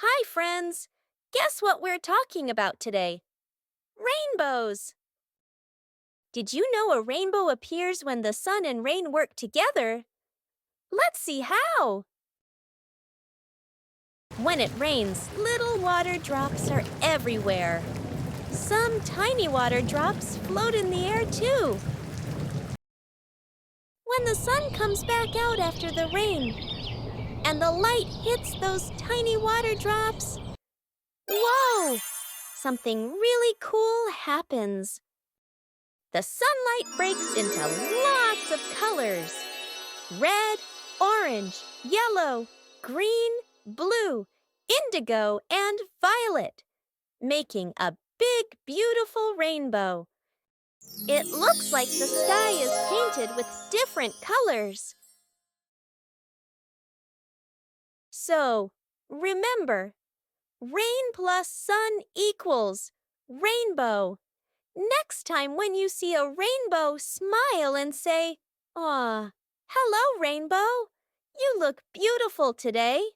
Hi, friends! Guess what we're talking about today? Rainbows! Did you know a rainbow appears when the sun and rain work together? Let's see how! When it rains, little water drops are everywhere. Some tiny water drops float in the air too. When the sun comes back out after the rain and the light hits those tiny water drops, whoa! Something really cool happens. The sunlight breaks into lots of colors. Red, orange, yellow, green, blue, indigo, and violet, making a big, beautiful rainbow. It looks like the sky is painted with different colors. So, remember, rain plus sun equals rainbow. Next time when you see a rainbow, smile and say, "Aw, hello, rainbow. You look beautiful today."